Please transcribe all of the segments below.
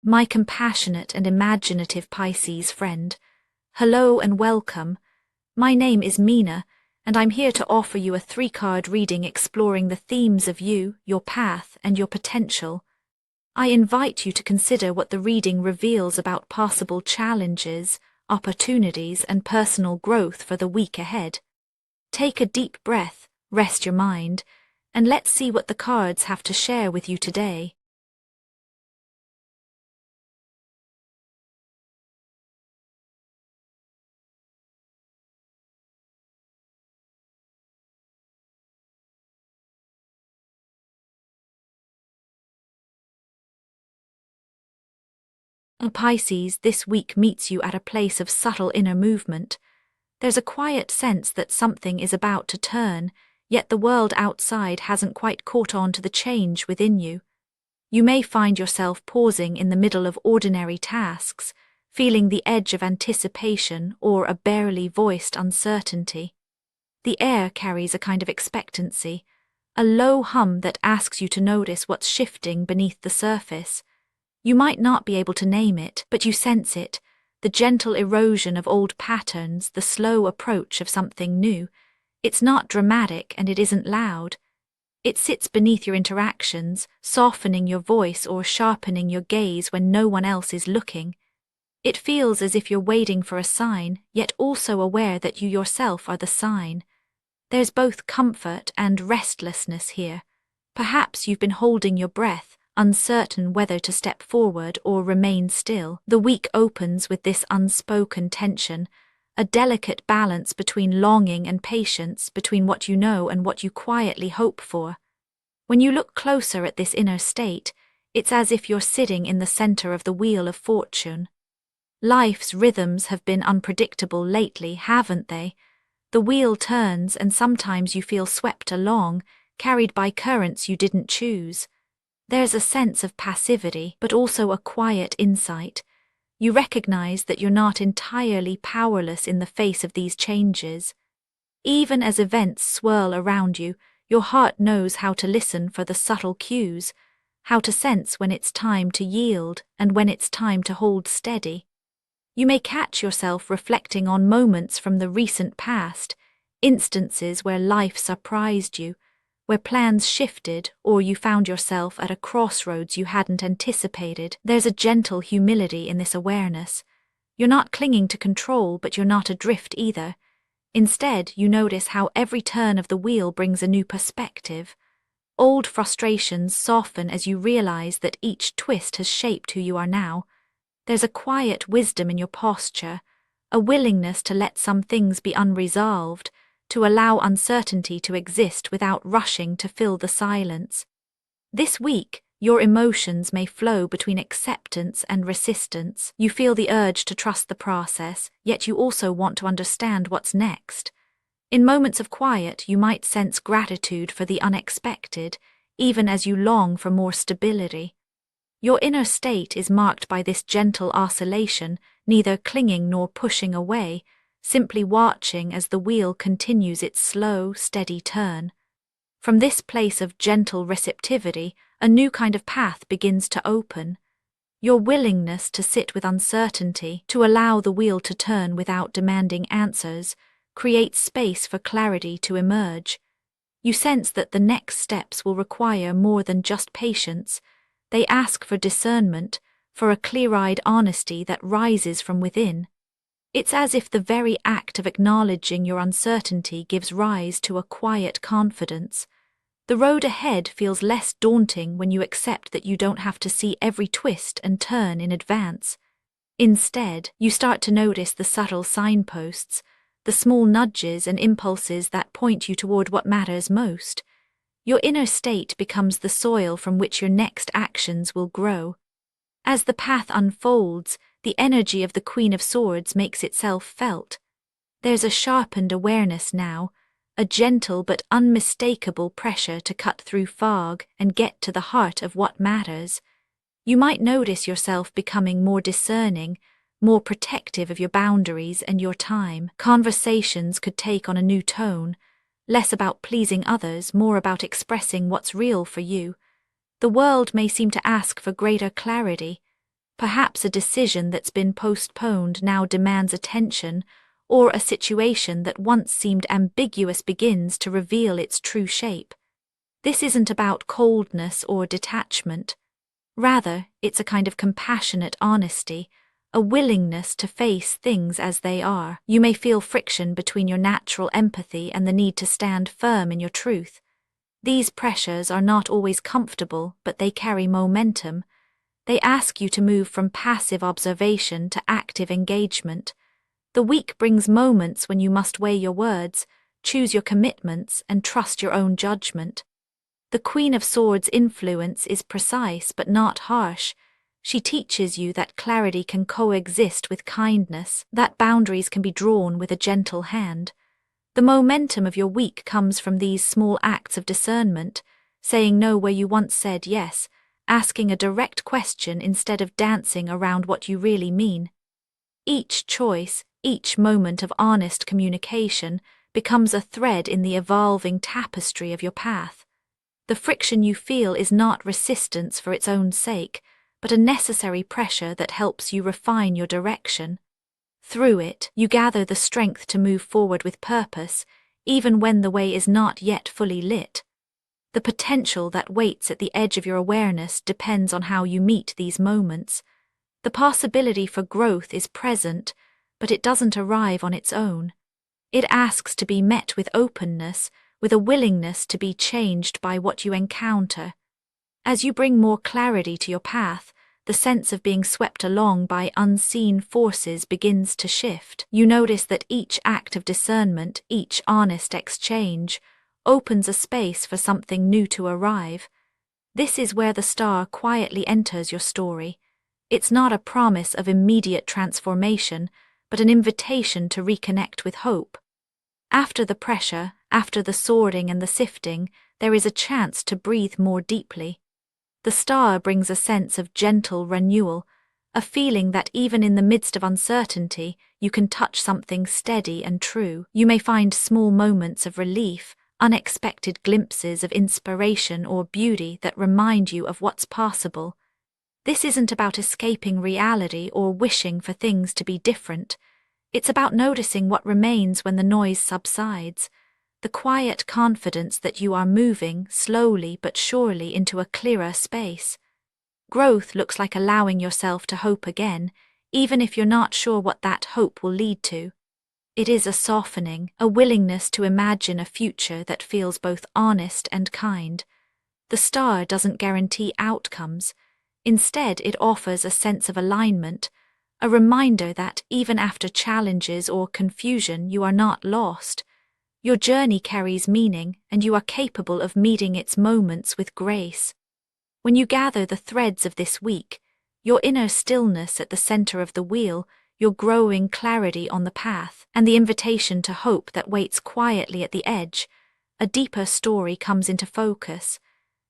My compassionate and imaginative Pisces friend, hello and welcome. My name is Mina, and I'm here to offer you a 3-card reading exploring the themes of you, your path, and your potential. I invite you to consider what the reading reveals about possible challenges, opportunities, and personal growth for the week ahead. Take a deep breath, rest your mind, and let's see what the cards have to share with you today. Pisces, this week meets you at a place of subtle inner movement. There's a quiet sense that something is about to turn, yet the world outside hasn't quite caught on to the change within you. You may find yourself pausing in the middle of ordinary tasks, feeling the edge of anticipation or a barely voiced uncertainty. The air carries a kind of expectancy, a low hum that asks you to notice what's shifting beneath the surface. You might not be able to name it, but you sense it, the gentle erosion of old patterns, the slow approach of something new. It's not dramatic and it isn't loud. It sits beneath your interactions, softening your voice or sharpening your gaze when no one else is looking. It feels as if you're waiting for a sign, yet also aware that you yourself are the sign. There's both comfort and restlessness here. Perhaps you've been holding your breath, uncertain whether to step forward or remain still. The week opens with this unspoken tension, a delicate balance between longing and patience, between what you know and what you quietly hope for. When you look closer at this inner state, it's as if you're sitting in the center of the wheel of fortune. Life's rhythms have been unpredictable lately, haven't they? The wheel turns and sometimes you feel swept along, carried by currents you didn't choose. There's a sense of passivity, but also a quiet insight. You recognize that you're not entirely powerless in the face of these changes. Even as events swirl around you, your heart knows how to listen for the subtle cues, how to sense when it's time to yield and when it's time to hold steady. You may catch yourself reflecting on moments from the recent past, instances where life surprised you, where plans shifted or you found yourself at a crossroads you hadn't anticipated. There's a gentle humility in this awareness. You're not clinging to control, but you're not adrift either. Instead, you notice how every turn of the wheel brings a new perspective. Old frustrations soften as you realize that each twist has shaped who you are now. There's a quiet wisdom in your posture, a willingness to let some things be unresolved, to allow uncertainty to exist without rushing to fill the silence. This week, your emotions may flow between acceptance and resistance. You feel the urge to trust the process, yet you also want to understand what's next. In moments of quiet, you might sense gratitude for the unexpected, even as you long for more stability. Your inner state is marked by this gentle oscillation, neither clinging nor pushing away, simply watching as the wheel continues its slow, steady turn. From this place of gentle receptivity, a new kind of path begins to open. Your willingness to sit with uncertainty, to allow the wheel to turn without demanding answers, creates space for clarity to emerge. You sense that the next steps will require more than just patience. They ask for discernment, for a clear-eyed honesty that rises from within. It's as if the very act of acknowledging your uncertainty gives rise to a quiet confidence. The road ahead feels less daunting when you accept that you don't have to see every twist and turn in advance. Instead, you start to notice the subtle signposts, the small nudges and impulses that point you toward what matters most. Your inner state becomes the soil from which your next actions will grow. As the path unfolds, the energy of the Queen of Swords makes itself felt. There's a sharpened awareness now, a gentle but unmistakable pressure to cut through fog and get to the heart of what matters. You might notice yourself becoming more discerning, more protective of your boundaries and your time. Conversations could take on a new tone, less about pleasing others, more about expressing what's real for you. The world may seem to ask for greater clarity. Perhaps a decision that's been postponed now demands attention, or a situation that once seemed ambiguous begins to reveal its true shape. This isn't about coldness or detachment. Rather, it's a kind of compassionate honesty, a willingness to face things as they are. You may feel friction between your natural empathy and the need to stand firm in your truth. These pressures are not always comfortable, but they carry momentum. They ask you to move from passive observation to active engagement. The week brings moments when you must weigh your words, choose your commitments, and trust your own judgment. The Queen of Swords' influence is precise but not harsh. She teaches you that clarity can coexist with kindness, that boundaries can be drawn with a gentle hand. The momentum of your week comes from these small acts of discernment, saying no where you once said yes, asking a direct question instead of dancing around what you really mean. Each choice, each moment of honest communication becomes a thread in the evolving tapestry of your path. The friction you feel is not resistance for its own sake, but a necessary pressure that helps you refine your direction. Through it, you gather the strength to move forward with purpose, even when the way is not yet fully lit. The potential that waits at the edge of your awareness depends on how you meet these moments. The possibility for growth is present, but it doesn't arrive on its own. It asks to be met with openness, with a willingness to be changed by what you encounter. As you bring more clarity to your path, the sense of being swept along by unseen forces begins to shift. You notice that each act of discernment, each honest exchange, opens a space for something new to arrive. This is where the star quietly enters your story. It's not a promise of immediate transformation, but an invitation to reconnect with hope. After the pressure, after the sorting and the sifting, there is a chance to breathe more deeply. The star brings a sense of gentle renewal, a feeling that even in the midst of uncertainty, you can touch something steady and true. You may find small moments of relief, unexpected glimpses of inspiration or beauty that remind you of what's possible. This isn't about escaping reality or wishing for things to be different. It's about noticing what remains when the noise subsides, the quiet confidence that you are moving slowly but surely into a clearer space. Growth looks like allowing yourself to hope again, even if you're not sure what that hope will lead to. It is a softening, a willingness to imagine a future that feels both honest and kind. The star doesn't guarantee outcomes. Instead, it offers a sense of alignment, a reminder that even after challenges or confusion, you are not lost. Your journey carries meaning, and you are capable of meeting its moments with grace. When you gather the threads of this week, your inner stillness at the center of the wheel, your growing clarity on the path, and the invitation to hope that waits quietly at the edge, a deeper story comes into focus.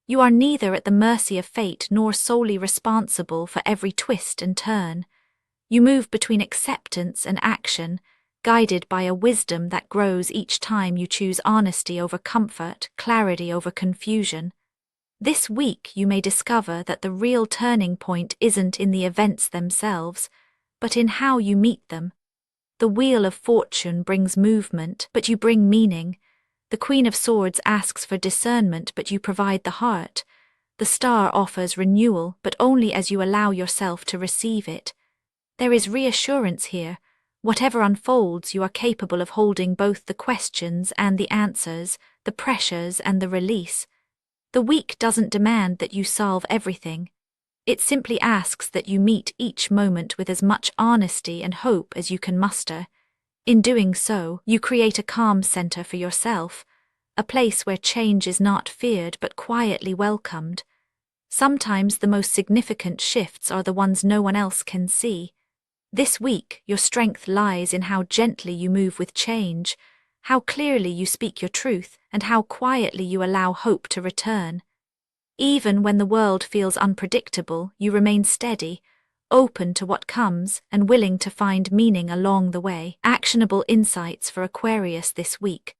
You are neither at the mercy of fate nor solely responsible for every twist and turn. You move between acceptance and action, guided by a wisdom that grows each time you choose honesty over comfort, clarity over confusion. This week you may discover that the real turning point isn't in the events themselves, but in how you meet them. The wheel of fortune brings movement, but you bring meaning. The Queen of Swords asks for discernment, but you provide the heart. The star offers renewal, but only as you allow yourself to receive it. There is reassurance here. Whatever unfolds, you are capable of holding both the questions and the answers, the pressures and the release. The week doesn't demand that you solve everything. It simply asks that you meet each moment with as much honesty and hope as you can muster. In doing so, you create a calm center for yourself, a place where change is not feared but quietly welcomed. Sometimes the most significant shifts are the ones no one else can see. This week, your strength lies in how gently you move with change, how clearly you speak your truth, and how quietly you allow hope to return. Even when the world feels unpredictable, you remain steady, open to what comes, and willing to find meaning along the way. Actionable insights for Aquarius this week.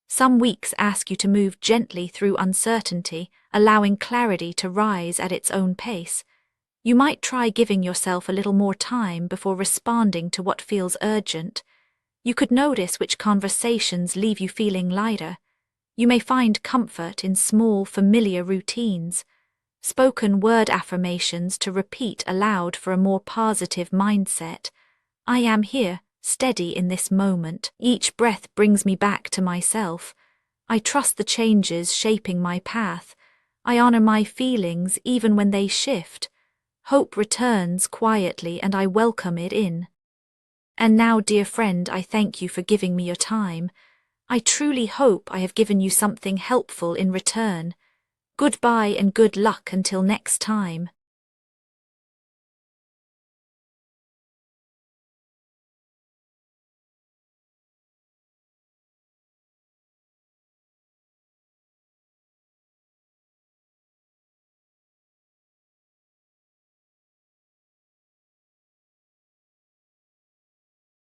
Some weeks ask you to move gently through uncertainty, allowing clarity to rise at its own pace. You might try giving yourself a little more time before responding to what feels urgent. You could notice which conversations leave you feeling lighter. You may find comfort in small, familiar routines, spoken word affirmations to repeat aloud for a more positive mindset. I am here, steady in this moment. Each breath brings me back to myself. I trust the changes shaping my path. I honor my feelings even when they shift. Hope returns quietly and I welcome it in. And now, dear friend, I thank you for giving me your time. I truly hope I have given you something helpful in return. Goodbye and good luck until next time.